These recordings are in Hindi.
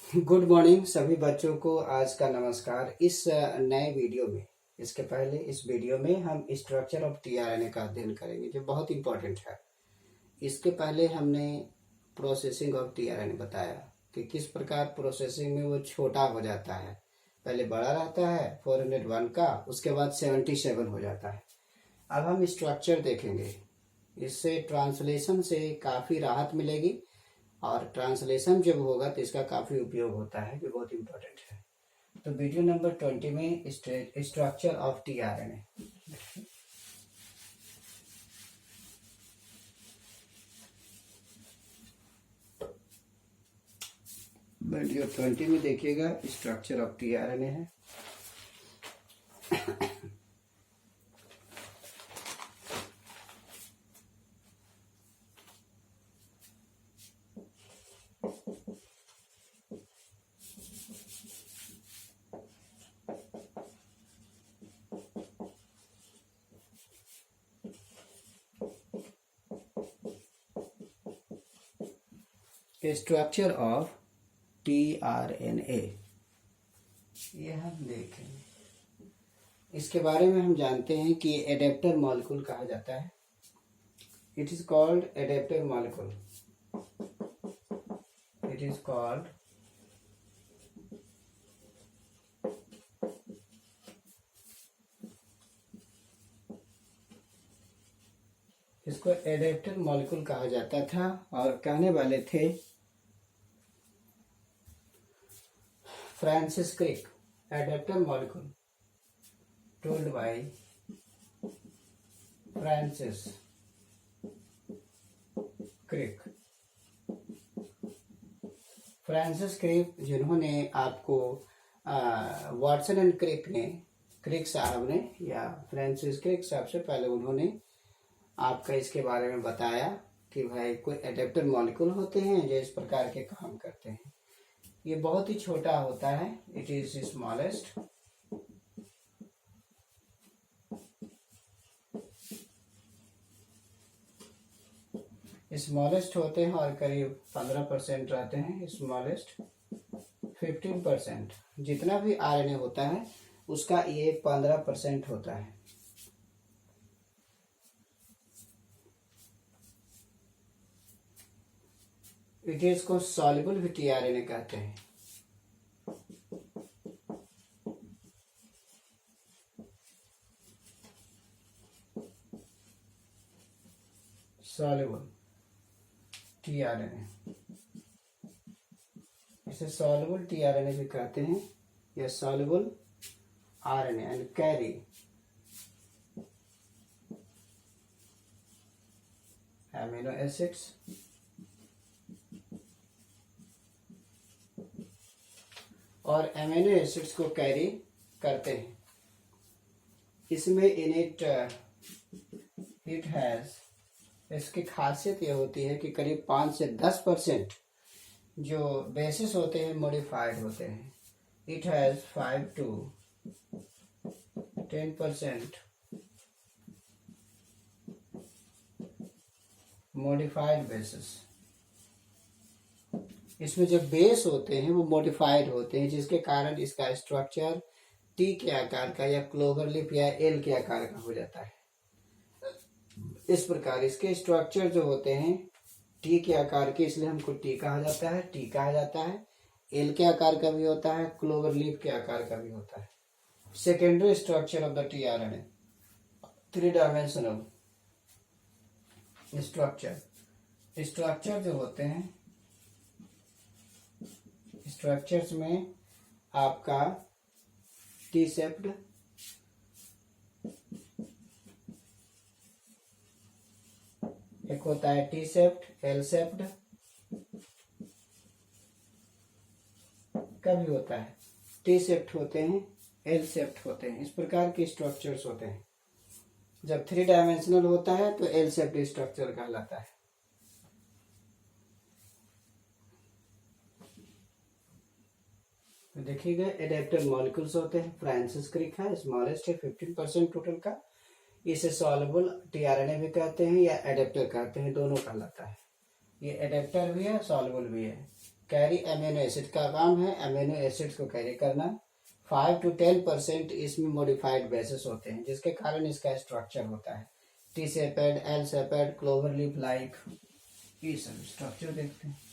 गुड मॉर्निंग सभी बच्चों को। आज का नमस्कार। इस नए वीडियो में, इसके पहले इस वीडियो में हम स्ट्रक्चर ऑफ टीआरएनए का अध्ययन करेंगे जो बहुत इंपॉर्टेंट है। इसके पहले हमने प्रोसेसिंग ऑफ टीआरएनए बताया कि किस प्रकार प्रोसेसिंग में वो छोटा हो जाता है। पहले बड़ा रहता है 401 का, उसके बाद 77 हो जाता है। अब हम स्ट्रक्चर देखेंगे। इससे ट्रांसलेशन से काफ़ी राहत मिलेगी और ट्रांसलेशन जब होगा तो इसका काफ़ी उपयोग होता है जो बहुत इम्पोर्टेंट है। तो वीडियो नंबर 20 में स्ट्रक्चर ऑफ टीआरएनए। वीडियो 20 में देखिएगा स्ट्रक्चर ऑफ टीआरएनए है। स्ट्रक्चर ऑफ टीआरएनए ये हम देखेंगे। इसके बारे में हम जानते हैं कि एडेप्टर मॉलिक्यूल कहा जाता है। It is called adapter molecule. It is called इसको एडेप्टर मॉलिक्यूल कहा जाता था और कहने वाले थे Francis Crick. Adapter molecule told by Francis Crick. Francis Crick जिन्होंने आपको वाटसन एंड क्रिक साहब ने या फ्रांसिस क्रिक साहब से पहले उन्होंने आपका इसके बारे में बताया कि भाई कोई एडेप्टर मॉलिक्यूल होते हैं जो इस प्रकार के काम करते हैं। ये बहुत ही छोटा होता है। It is smallest. स्मॉलेस्ट होते हैं और करीब 15% रहते हैं। स्मॉलेस्ट 15%। जितना भी आरएनए होता है उसका ये 15% होता है। इट इज को सॉल्युबल भी टीआरएनए कहते हैं। सॉल्युबल टीआरएनए, इसे सॉल्युबल टीआरएनए भी कहते हैं या soluble RNA and carry amino acids और एमिनो एसिड्स को कैरी करते हैं। इसमें इट हैज, इसकी खासियत यह होती है कि करीब 5 से 10% जो बेसिस होते हैं मॉडिफाइड होते हैं। It has 5 to 10% modified basis. इसमें जो बेस होते हैं वो मॉडिफाइड होते हैं जिसके कारण इसका स्ट्रक्चर टी के आकार का या क्लोवर लिप या एल के आकार का हो जाता है। इस प्रकार इसके स्ट्रक्चर जो होते हैं टी के आकार के, इसलिए हमको टी कहा जाता है। टी कहा जाता है। एल के आकार का भी होता है, क्लोवर लिप के आकार का भी होता है। Secondary structure of the tRNA 3 dimensional structure जो होते हैं, स्ट्रक्चर्स में आपका टी शेप्ड, एक होता है टी शेप्ड, एल शेप्ड का भी होता है। टी शेप्ड होते हैं, एल शेप्ड होते हैं। इस प्रकार के स्ट्रक्चर्स होते हैं। जब 3 डायमेंशनल होता है तो एल शेप्ड स्ट्रक्चर कहलाता है। देखिएगा एडेप्टर मॉलिक्यूल्स होते हैं। फ्रांसिस क्रिक है, स्मॉलेस्ट है, 15% टोटल का। इसे सॉल्युबल टीआरएनए भी कहते हैं या एडेप्टर कहते हैं, दोनों कहलाता है। ये एडेप्टर भी है, सॉल्युबल भी है। कैरी अमीनो एसिड का काम है अमीनो एसिड्स को कैरी करना। 5 to 10% इसमें मॉडिफाइड बेसिस होते हैं जिसके कारण इसका स्ट्रक्चर होता है। T shaped, L shaped, clover leaf like, ये सब स्ट्रक्चर देखते हैं।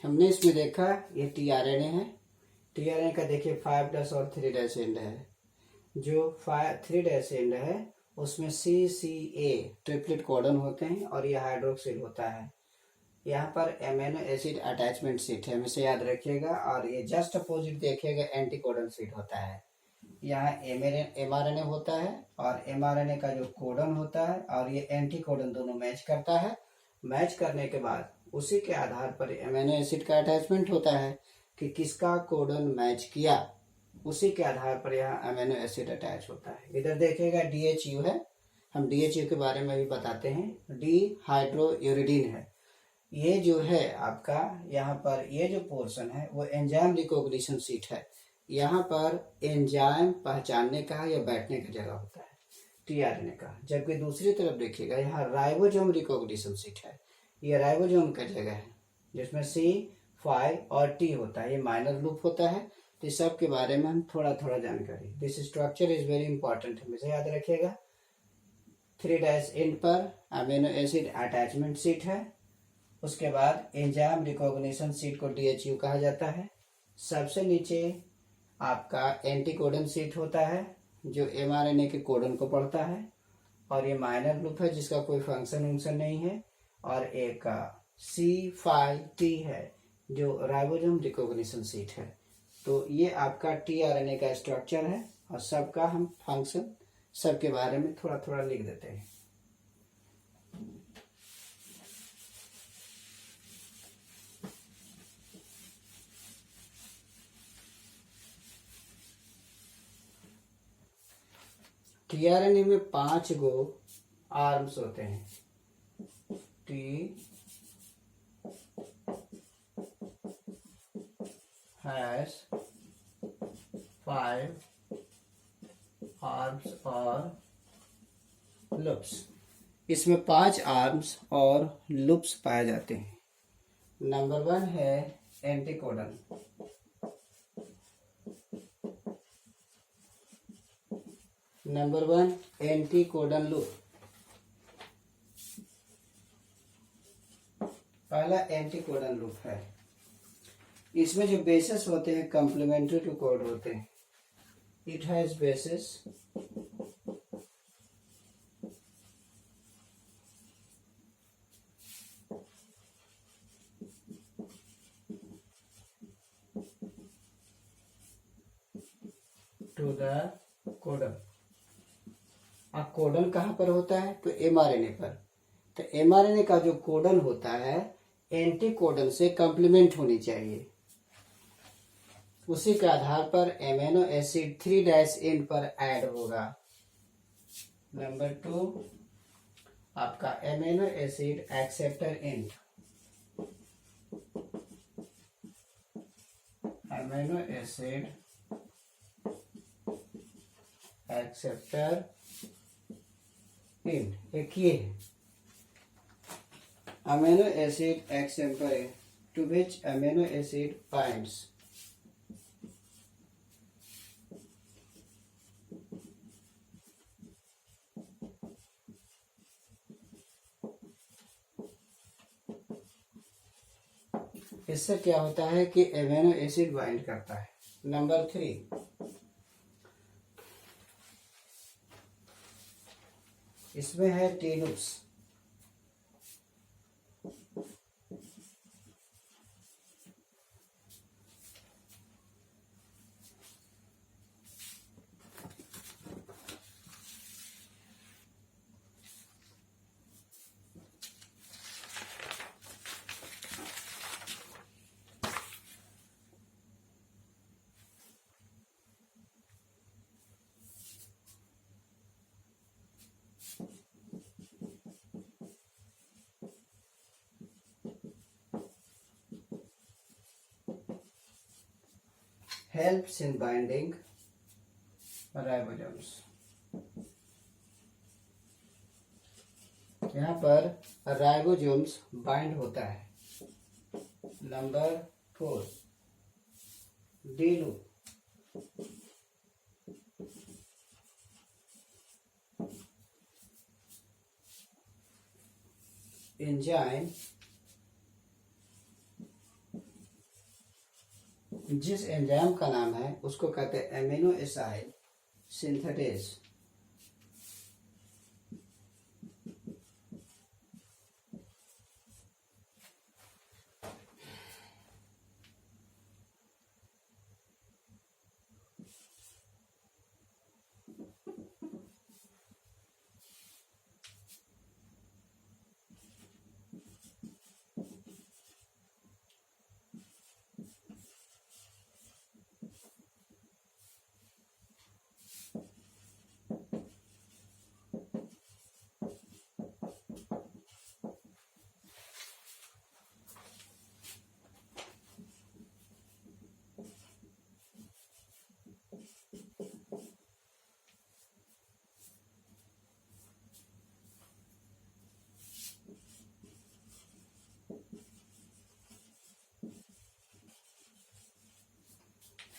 हमने इसमें देखा ये टीआरएनए है। टीआरएनए का देखिए 5' और 3' एंड है। जो 3' एंड है उसमें CCA ट्रिपलेट कोडन होते हैं और ये हाइड्रोक्सिल होता है। यहाँ पर एमिनो एसिड अटैचमेंट सीट है, हमेशा याद रखिएगा। और ये जस्ट अपोजिट देखिएगा एंटी कोडन सीट होता है। यहाँ mRNA होता है और mRNA का जो कोडन होता है और ये एंटी कोडन दोनों मैच करता है। मैच करने के बाद उसी के आधार पर एमिनो एसिड का अटैचमेंट होता है कि किसका कोडन मैच किया, उसी के आधार पर यहाँ अमीनो एसिड अटैच होता है। इधर देखिएगा DHU है, हम DHU के बारे में भी बताते हैं। डी हाइड्रोयूरिडीन है। ये जो है आपका यहाँ पर ये जो पोर्शन है वो एंजाइम रिकॉग्निशन सीट है। यहाँ पर एंजाइम पहचानने का या बैठने का जगह होता है टीआरएनए का। जबकि दूसरी तरफ देखिएगा यहाँ राइबोसोम रिकॉग्निशन सीट है। ये राइबोसोम का जगह है जिसमें C5 और T होता है। ये माइनर लूप होता है। तो इस सब के बारे में हम थोड़ा थोड़ा जानकारी। This structure is very important, हमेशा याद रखिएगा। 3' एंड पर अमीनो एसिड अटैचमेंट सीट है। उसके बाद एंजाइम रिकॉग्निशन सीट को DHU कहा जाता है। सबसे नीचे आपका एंटीकोडन सीट होता है जो mRNA के कोडन को पढ़ता है और ये माइनर लूप है जिसका कोई फंक्शन नहीं है। और एक C5T है जो राइबोसोम रिकॉग्निशन सीट है। तो ये आपका टीआरएनए का स्ट्रक्चर है। और सबका हम फंक्शन सबके बारे में थोड़ा थोड़ा लिख देते हैं। टीआरएनए में 5 गो आर्म्स होते हैं। टी हैज 5 आर्म्स और लूप्स। इसमें 5 आर्म्स और लूप्स पाए जाते हैं। नंबर 1 है एंटीकोडन। Number 1 एंटीकोडन loop. पहला एंटीकोडन लूप है। इसमें जो बेसेस होते हैं कॉम्प्लीमेंट्री टू कोड होते हैं। It has bases to the codon. अब कोडन कहाँ पर होता है? तो एमआरएनए पर। तो एमआरएनए का जो कोडन होता है एंटी कोडन से कॉम्प्लीमेंट होनी चाहिए। उसी के आधार पर एमिनो एसिड 3' पर ऐड होगा। नंबर 2 आपका amino acid acceptor end. Amino acid acceptor end एक ये है amino acid acceptor end to which amino acid binds. इससे क्या होता है कि एमिनो एसिड बाइंड करता है। नंबर 3 इसमें है टीनुस। helps in binding ribosomes। यहाँ पर राइबोसोम्स बाइंड होता है। Number 4 D loop. एंजाइम जिस एंजाइम का नाम है उसको कहते हैं amino acid synthetase.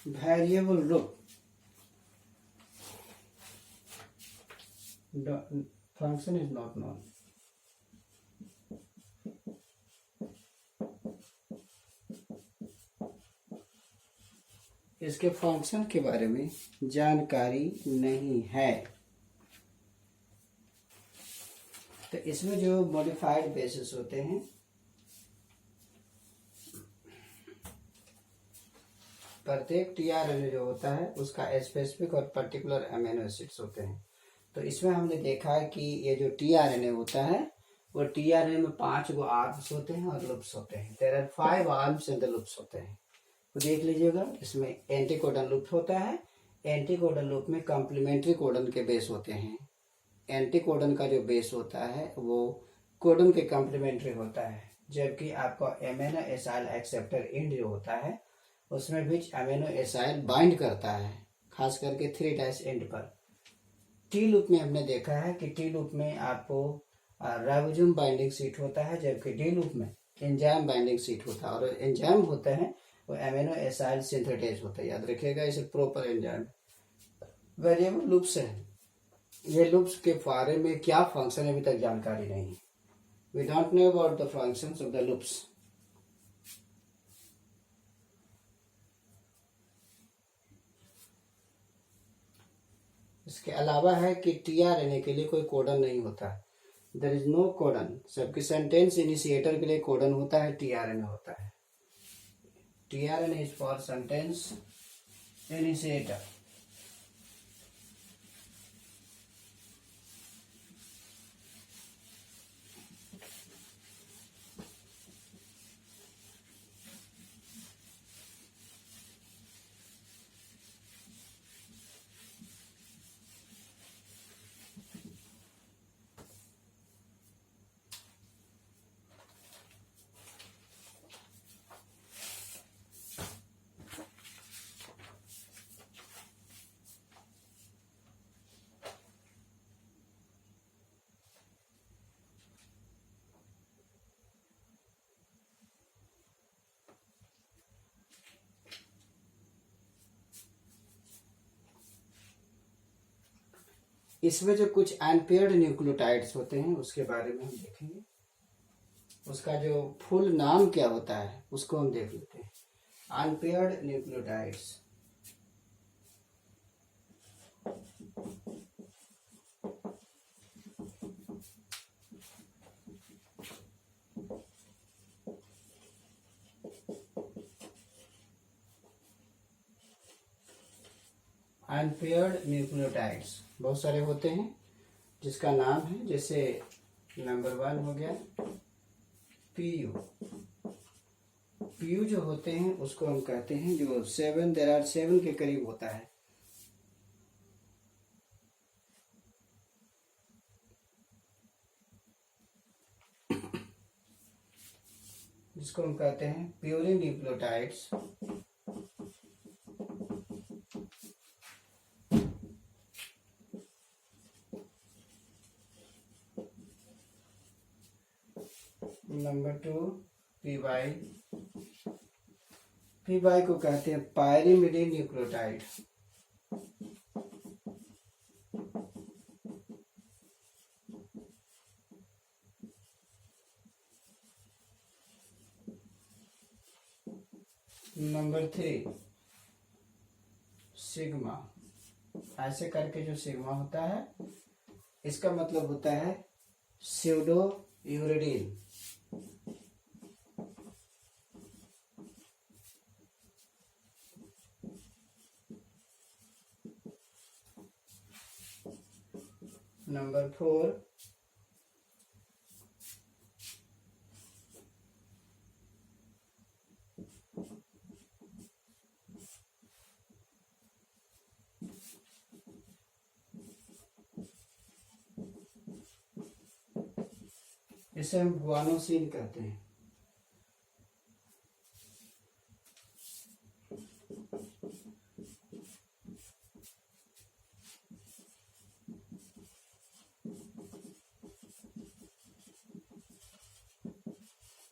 variable loop the function is not known। इसके फंक्शन के बारे में जानकारी नहीं है। तो इसमें जो मॉडिफाइड बेसिस होते हैं प्रत्येक टीआरएनए जो होता है उसका स्पेसिफिक और पर्टिकुलर अमीनो एसिड्स होते हैं। तो इसमें हमने देखा है कि ये जो टीआरएनए होता है वो टीआरएनए में 5 गो आर्म्स होते हैं और लूप्स होते हैं। There are 5 arms and loops होते हैं। तो देख लीजिएगा, इसमें एंटीकोडन लूप होता है। एंटीकोडन लूप में कॉम्प्लीमेंट्री कोडन के बेस होते हैं। एंटीकोडन का जो बेस होता है वो कोडन के कॉम्प्लीमेंट्री होता है, जबकि आपका एमिनो एसाइल एक्सेप्टर एंड जो होता है उसमें भी अमीनो एसाइल बाइंड करता है, खास करके 3' एंड पर। टी लूप में हमने देखा है कि टी लूप में आपको राइबोसोम बाइंडिंग सीट होता है, जबकि डी लूप में एंजाइम बाइंडिंग सीट होता है। और एंजाइम होता है वो अमीनो एसाइल सिंथेटेज होता है, याद रखिएगा इसे प्रॉपर एंजाइम। वेरिएबल लूप्स है, ये लूप्स के बारे में क्या फंक्शन है अभी तक जानकारी नहीं। We don't know about the functions of the loops. इसके अलावा है कि टीआरएनए के लिए कोई कोडन नहीं होता, देयर इज नो कोडन। सबके सेंटेंस इनिशिएटर के लिए कोडन होता है, टीआरएनए होता है। TRNA is for sentence initiator. इसमें जो कुछ अनपेयर्ड न्यूक्लियोटाइड्स होते हैं उसके बारे में हम देखेंगे। उसका जो फुल नाम क्या होता है उसको हम देख लेते हैं। Unpaired nucleotides. अनपेयर्ड न्यूक्लियोटाइड्स बहुत सारे होते हैं जिसका नाम है, जैसे नंबर 1 हो गया पीयू। पीयू जो होते हैं उसको हम कहते हैं जो 7 देयर आर 7 के करीब होता है। जिसको हम कहते हैं purine nucleotides. Number 2 PY. PY को कहते हैं पायरिमिडीन न्यूक्लियोटाइड। Number 3 sigma. ऐसे करके जो सिग्मा होता है इसका मतलब होता है स्यूडो यूरिडीन। नंबर 4 इसे हम गुआनोसिन कहते हैं।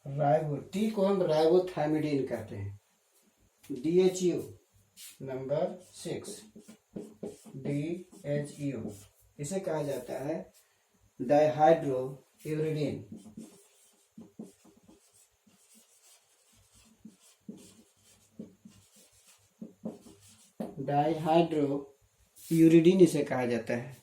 राइबो, टी को हम राइबोथाइमिडीन कहते हैं। DHU नंबर 6 DHU इसे कहा जाता है डाइहाइड्रो यूरिडीन। डाइहाइड्रो यूरिडीन इसे कहा जाता है।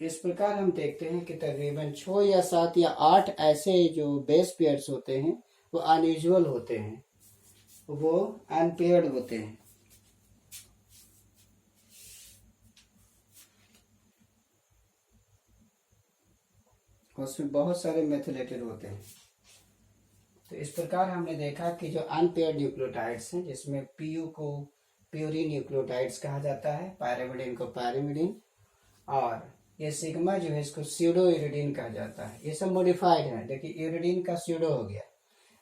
इस प्रकार हम देखते हैं कि तकरीबन 6 या 7 या 8 ऐसे जो बेस पेयर्स होते हैं वो अनयूजुअल होते हैं, वो अनपेयर्ड होते हैं। उसमें बहुत सारे मेथिलेटेड होते हैं। तो इस प्रकार हमने देखा कि जो अनपेयर्ड न्यूक्लियोटाइड्स हैं, जिसमें पीयू को प्यूरिन न्यूक्लियोटाइड्स कहा जाता है, पायरिमिडिन को पायरिमिडिन, और ये सिग्मा जो है इसको स्यूडो यूरिडीन कहा जाता है। ये सब मॉडिफाइड है। देखिए यूरिडीन का स्यूडो हो गया,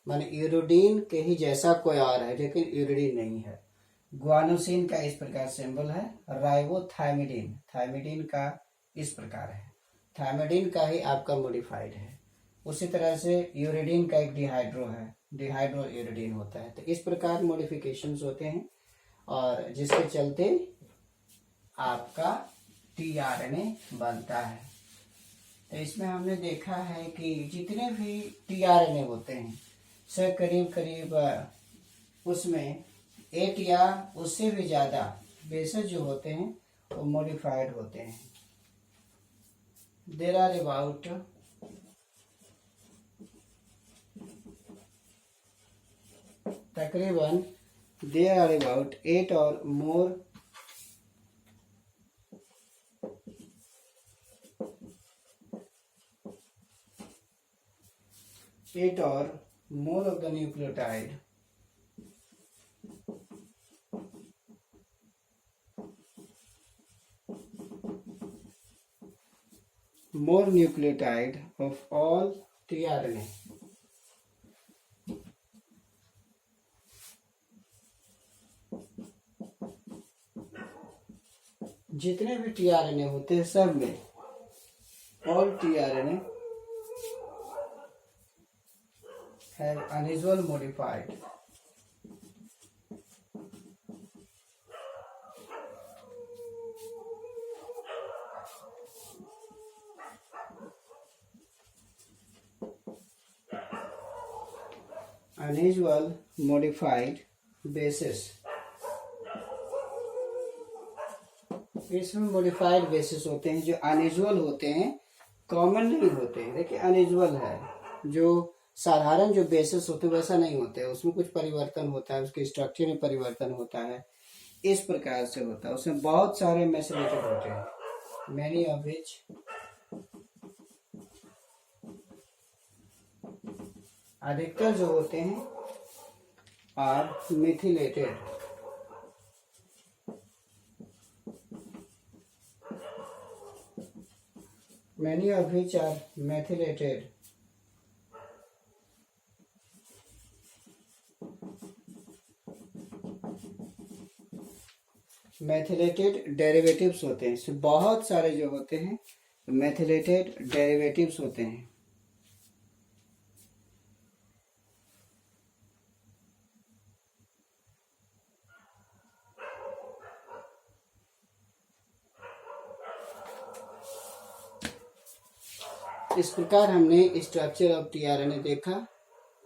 माने यूरिडीन के ही जैसा कोई और है लेकिन यूरिडीन नहीं है। ग्वानोसिन का इस प्रकार सिंबल है। राइबोथाइमिडिन, थाइमिडिन का इस प्रकार है, थाइमिडिन का ही आपका मॉडिफाइड है। उसी तरह से यूरिडीन का एक डिहाइड्रो है, डिहाइड्रो यूरिडीन होता है। तो इस प्रकार मॉडिफिकेशंस होते हैं और जिसके चलते आपका टीआरएनए बनता है। तो इसमें हमने देखा है कि जितने भी टीआरएनए होते हैं से करीब करीब उसमें 8 या उससे भी ज़्यादा बेसेस जो होते हैं वो मॉडिफाइड होते हैं। देयर आर अबाउट तकरीबन 8 और मोर of the nucleotide more nucleotide of all tRNA जितने भी tRNA होते हैं सब में all tRNA have unusual modified bases। इसमें मॉडिफाइड बेसिस होते हैं जो अनयूजुअल होते हैं, कॉमन नहीं होते हैं। देखिए अनयूजुअल है, जो साधारण जो बेसिस होते हैं वैसा नहीं होते हैं, उसमें कुछ परिवर्तन होता है, उसके स्ट्रक्चर में परिवर्तन होता है, इस प्रकार से होता है। उसमें बहुत सारे मेसेलेटेड होते हैं, मैनी ऑफ विच अधिकतर जो होते हैं are methylated. Many of which are methylated derivatives होते हैं। बहुत सारे जो होते हैं मेथिलेटेड डेरिवेटिव्स होते हैं। इस प्रकार हमने स्ट्रक्चर ऑफ टीआरएनए देखा।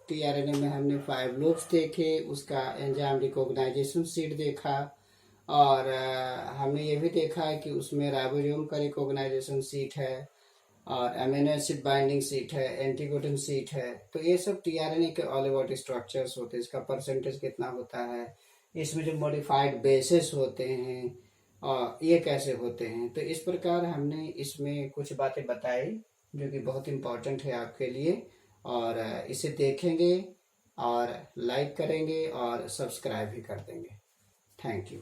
टीआरएनए में हमने 5 लूप्स देखे, उसका एंजाइम रिकॉग्नाइजेशन सीट देखा, और हमने ये भी देखा कि उसमें राइबोसोम का रिकॉग्नाइजेशन सीट है और अमीनो एसिड बाइंडिंग सीट है, एंटीकोडन सीट है। तो ये सब टीआरएनए के ऑल अबाउट स्ट्रक्चर्स होते हैं। इसका परसेंटेज कितना होता है, इसमें जो मॉडिफाइड बेसिस होते हैं और ये कैसे होते हैं। तो इस प्रकार हमने इसमें कुछ बातें बताई जो कि बहुत इम्पोर्टेंट है आपके लिए, और इसे देखेंगे और लाइक करेंगे और सब्सक्राइब भी कर देंगे। Thank you.